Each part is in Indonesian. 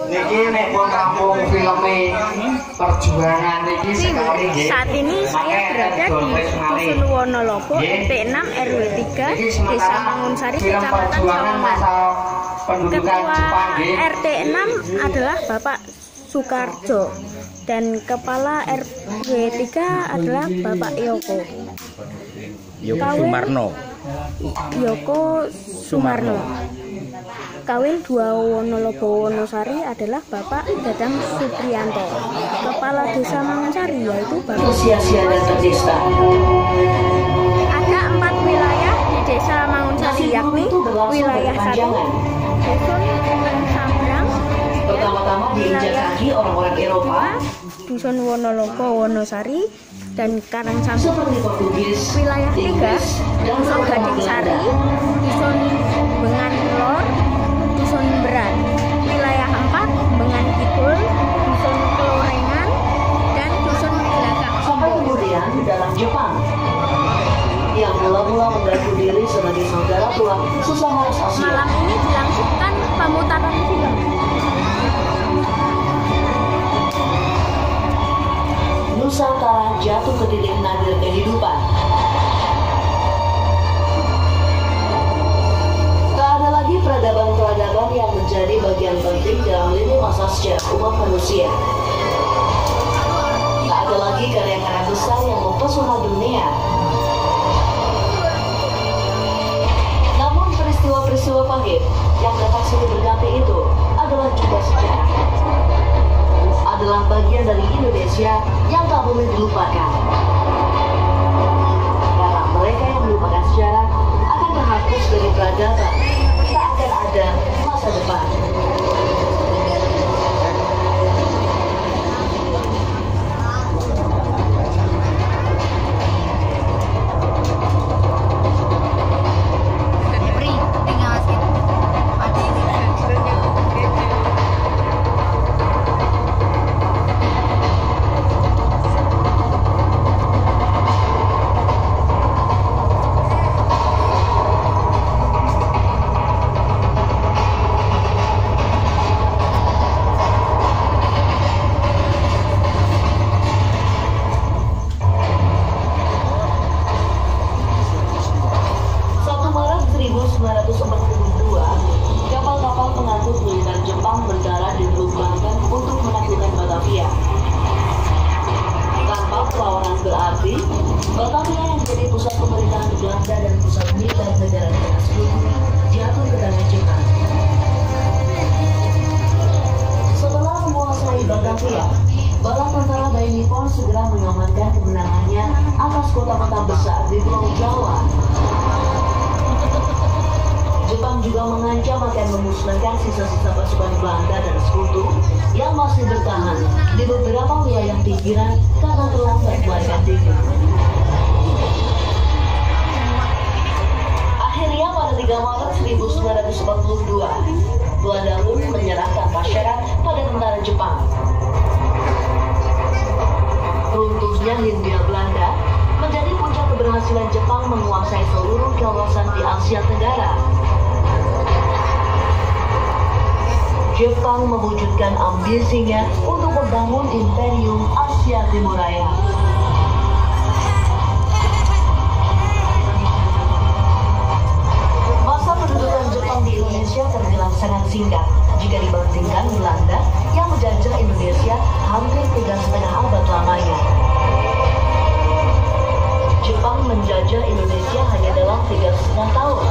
Niki nek pun kampung filme perjuangan niki sekali nggih. Saat ini saya berada di Dusun Wonolobo, RT 6 RW 3, Desa Mangunsari, Kecamatan Sawangan. Ketua RT 6 adalah Bapak Sukarjo dan Kepala RW 3 adalah Bapak Yoko Sumarno. Kawin 2 Wonolobo Wonosari adalah Bapak Dadang Supriyanto. Kepala Desa Mangunsari yaitu Bapak Sia-sia dan terdista. Ada 4 wilayah di Desa Mangunsari, yakni wilayah 1 Dusun Sambrang, Pertama-tama diinjak kaki orang-orang Eropa, Dusun Wonolobo Wonosari dan Karangsambi. seperti Portugis, Wilayah 3 Inggris, dan Dusun Gading Sari, Dusun Bengan Lor, Dusun Beran. Wilayah 4 Bengan Kidul, Dusun Kelorengan, dan Dusun Gelagak. sampai kemudian di dalam Jepang yang mula-mula mengaku diri sebagai saudara tua sesama Asia. Malam ini dilangsungkan pemutaran film. Nusantara jatuh ke titik nadir kehidupan. Tak ada lagi peradaban-peradaban yang menjadi bagian penting dalam lini masa sejarah umat manusia. Tak ada lagi karya-karya besar yang mempesona dunia. Namun peristiwa-peristiwa pahit yang datang silih berganti itu adalah juga sejarah. Adalah bagian dari Indonesia yang tak boleh dilupakan. Karena mereka yang melupakan sejarah akan terhapus dari peradaban. Tak akan ada masa depan. Kapal-kapal pengangkut militer Jepang berdarat di Teluk Banten untuk menaklukkan Batavia. Tanpa perlawanan berarti, Batavia yang menjadi pusat pemerintahan Belanda dan pusat militer negara-negara sekutu jatuh ke tangan Jepang. Setelah menguasai Batavia, bala tentara Dai Nippon segera mengamankan kemenangannya atas kota-kota besar di Pulau Jawa. Jepang juga mengancam akan memusnahkan sisa-sisa pasukan Belanda dan sekutu yang masih bertahan di beberapa wilayah pinggiran karena terlambat melarikan diri. Akhirnya pada 3 Maret 1942, Belanda pun menyerahkan Pasyaran pada tentara Jepang. Runtuhnya Hindia Belanda menjadi puncak keberhasilan Jepang menguasai seluruh kawasan di Asia Tenggara. Jepang mewujudkan ambisinya untuk membangun Imperium Asia Timur Raya. Masa pendudukan Jepang di Indonesia terbilang sangat singkat jika dibandingkan Belanda yang menjajah Indonesia hampir 3,5 abad lamanya. Jepang menjajah Indonesia hanya dalam 3,5 tahun.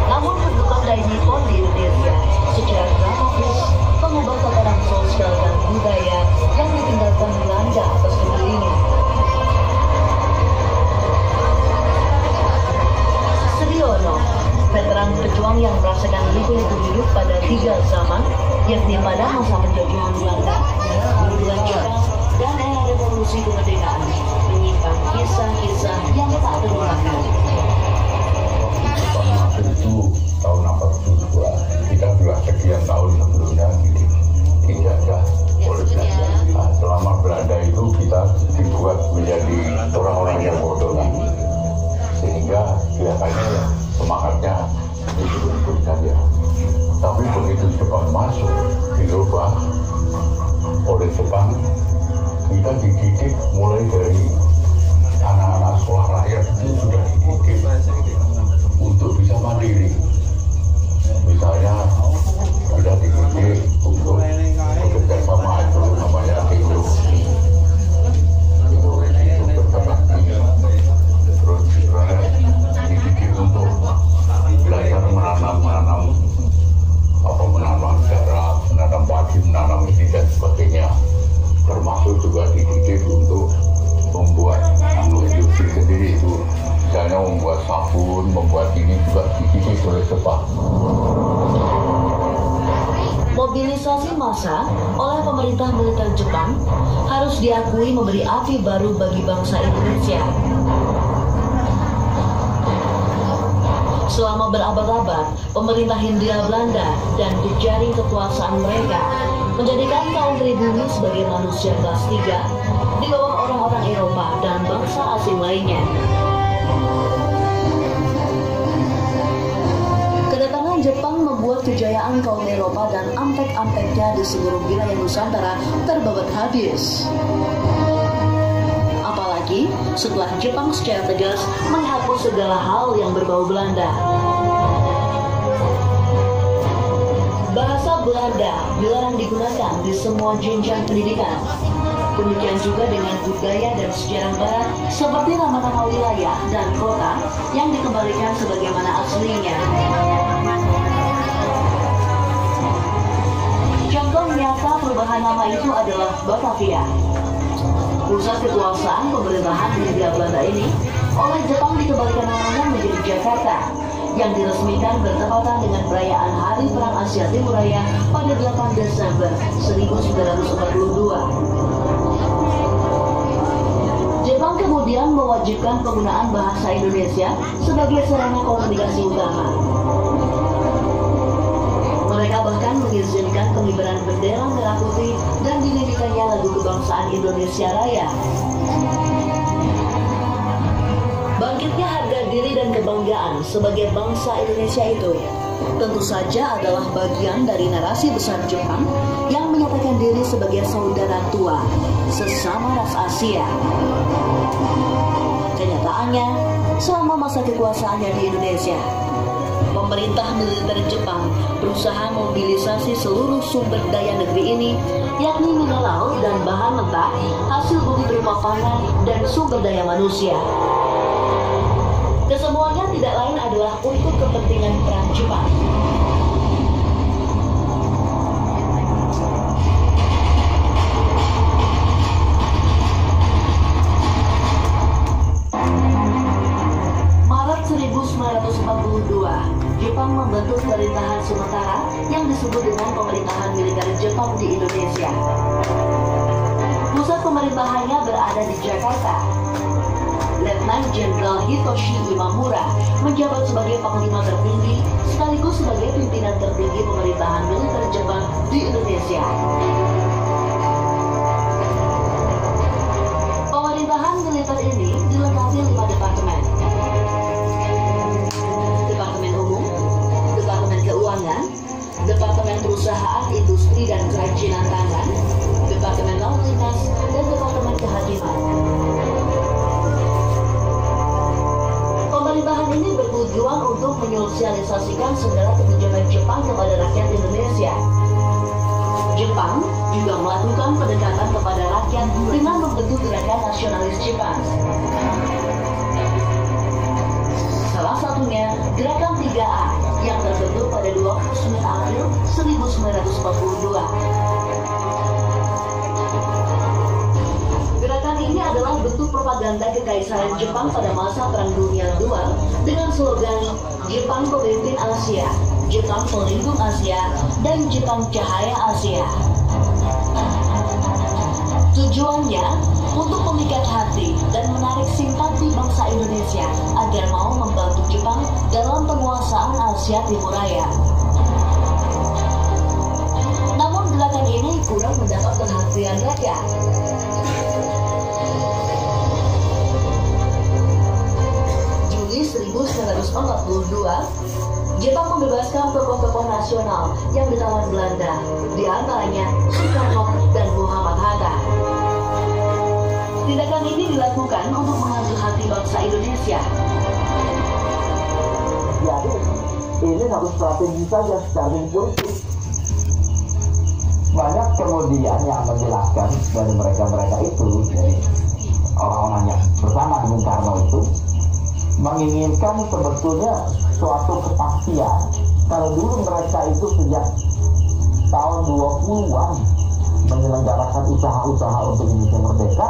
Namun pendudukan Dai Nippon di Indonesia secara dramatis mengubah tatanan sosial dan budaya yang ditinggalkan Belanda atas negeri ini. Sriono, veteran pejuang yang merasakan liku-liku hidup pada 3 zaman, yakni pada masa penjajahan Belanda, pendudukan Jepang, dan era revolusi kemerdekaan, menyimpan kisah-kisah yang tak terlupakan. Itu tahun 42, kita sudah sekian tahun sebelumnya dijajah oleh Belanda. Nah, selama Belanda itu kita dibuat menjadi orang-orang yang bodoh lagi, sehingga kelihatannya semangatnya ikut-ikut saja. Tahun Tapi begitu Jepang masuk dirubah oleh Jepang, kita dididik mulai dari anak-anak sekolah rakyat itu sudah dididik untuk bisa mandiri. Misalnya sudah dididik untuk bekerja sama, itu namanya teknologi itu berbagi. Terus dididik untuk belajar menanam garam, menanam padi, menanam ini dan sebagainya. Termasuk juga dididik untuk membuat industri sendiri, itu misalnya membuat sabun, membuat ini juga dididik oleh Jepang. Mobilisasi massa oleh pemerintah militer Jepang harus diakui memberi arti baru bagi bangsa Indonesia. Selama berabad-abad, pemerintah Hindia Belanda dan jejaring kekuasaan mereka menjadikan kaum pribumi sebagai manusia kelas 3 di bawah orang-orang Eropa dan bangsa asing lainnya. Kedatangan Jepang membuat kejayaan kaum Eropa dan ampek-ampeknya di seluruh wilayah Nusantara terbabat habis. Apalagi setelah Jepang secara tegas menghapus segala hal yang berbau Belanda. Bahasa Belanda dilarang digunakan di semua jenjang pendidikan. Demikian juga dengan budaya dan sejarah Barat seperti nama-nama wilayah dan kota yang dikembalikan sebagaimana aslinya. Contoh nyata perubahan nama itu adalah Batavia. Pusat kekuasaan pemerintahan Hindia Belanda ini oleh Jepang dikembalikan namanya menjadi Jakarta, yang diresmikan bertepatan dengan perayaan Hari Perang Asia Timur Raya pada 8 Desember 1942. Jepang kemudian mewajibkan penggunaan bahasa Indonesia sebagai sarana komunikasi utama. Mereka bahkan mengizinkan pengibaran bendera merah putih dan dinyanyikannya lagu kebangsaan Indonesia Raya. Bangkitnya harga diri dan kebanggaan sebagai bangsa Indonesia itu tentu saja adalah bagian dari narasi besar Jepang yang menyatakan diri sebagai saudara tua sesama ras Asia. Kenyataannya, selama masa kekuasaannya di Indonesia, pemerintah militer Jepang berusaha mobilisasi seluruh sumber daya negeri ini, yakni mineral dan bahan mentah, hasil bumi berupa pangan, dan sumber daya manusia. Kesemuanya tidak lain adalah untuk kepentingan perang Jepang. Maret 1942, Jepang membentuk pemerintahan sementara yang disebut dengan pemerintahan militer Jepang di Indonesia. Pusat pemerintahannya berada di Jakarta. Letnan Jenderal Hitoshi Imamura menjabat sebagai panglima tertinggi sekaligus sebagai pimpinan tertinggi pemerintahan militer Jepang di Indonesia. Pemerintahan militer ini dilengkapi 5 departemen. Departemen Umum, Departemen Keuangan, Departemen Perusahaan, Industri dan Kerajinan Tangan, Departemen Lalu Lintas, dan Departemen Kehakiman. Pemerintahan ini bertujuan untuk menyosialisasikan segala kebijakan Jepang kepada rakyat Indonesia. Jepang juga melakukan pendekatan kepada rakyat dengan membentuk gerakan nasionalis Jepang. Salah satunya Gerakan 3A yang terbentuk pada 29 April 1942. Gerakan ini adalah bentuk propaganda kekaisaran Jepang pada masa Perang Dunia II dengan slogan Jepang Pemimpin Asia, Jepang Pelindung Asia, dan Jepang Cahaya Asia. Tujuannya untuk memikat hati dan menarik simpati bangsa Indonesia agar mau membantu Jepang dalam penguasaan Asia Timur Raya. Namun gerakan ini kurang mendapat perhatian rakyat. Juli 1942, Jepang membebaskan tokoh-tokoh nasional nasional yang ditawan Belanda, di antaranya Soekarno dan Muhammad Hatta. Tindakan ini dilakukan untuk mengambil hati bangsa Indonesia. Jadi ini satu strategi saja, strategi politik. Banyak kemudian yang menjelaskan dari mereka itu, jadi orang-orang yang bersama Bung Karno itu menginginkan sebetulnya suatu kepastian. Kalau dulu mereka itu sejak tahun 20-an menyelenggarakan usaha-usaha untuk Indonesia merdeka,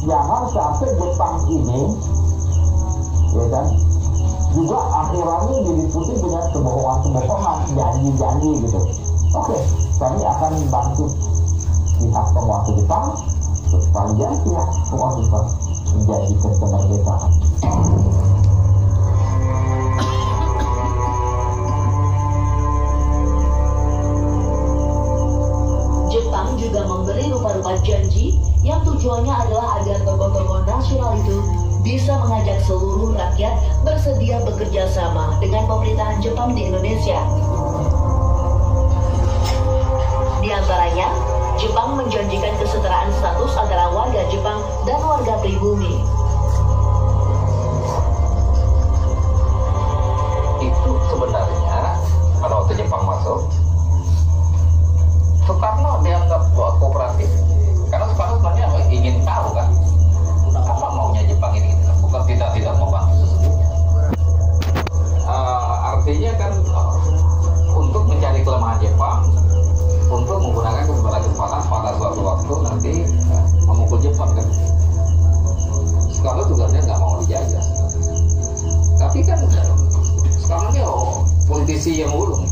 jangan sampai Jepang ini, ya kan, juga akhirnya diliputi dengan kebohongan-kebohongan, janji-janji gitu. Oke, kami akan bantu pihak penguasa Jepang, sepanjang pihak penguasa Jepang menjadikan kemerdekaan. Jepang juga memberi rupa-rupa janji yang tujuannya adalah agar tokoh-tokoh nasional itu bisa mengajak seluruh rakyat bersedia bekerja sama dengan pemerintahan Jepang di Indonesia. Di antaranya, Jepang menjanjikan kesetaraan status antara warga Jepang dan warga pribumi. Itu sebenarnya pada waktu Jepang masuk, Soekarno dianggap kooperatif karena Soekarno sebenarnya ingin tahu kan apa maunya Jepang ini, bukan tidak membantu sesungguhnya. Artinya kan untuk mencari kelemahan Jepang, untuk menggunakan kesempatan pada suatu waktu nanti memukul Jepang kan. Soekarno juga dia nggak mau dijajah, tapi kan sekarang ini politisi yang ulung.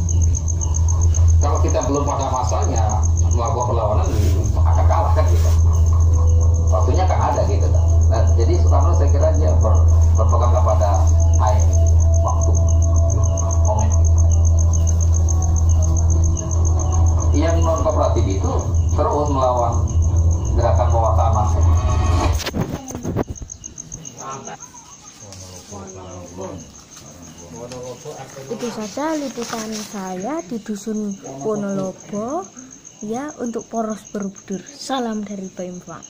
Kalau kita belum pada masanya melakukan perlawanan akan kalah kan gitu. Waktunya kan ada gitu kan. Nah, jadi Soekarno saya kira dia berpegang kepada time, waktu, momen. Yang non kooperatif itu terus melawan gerakan bawah tanah. Itu saja liputan saya di Dusun Wonolobo ya, untuk Poros Borobudur. Salam dari Pemfang.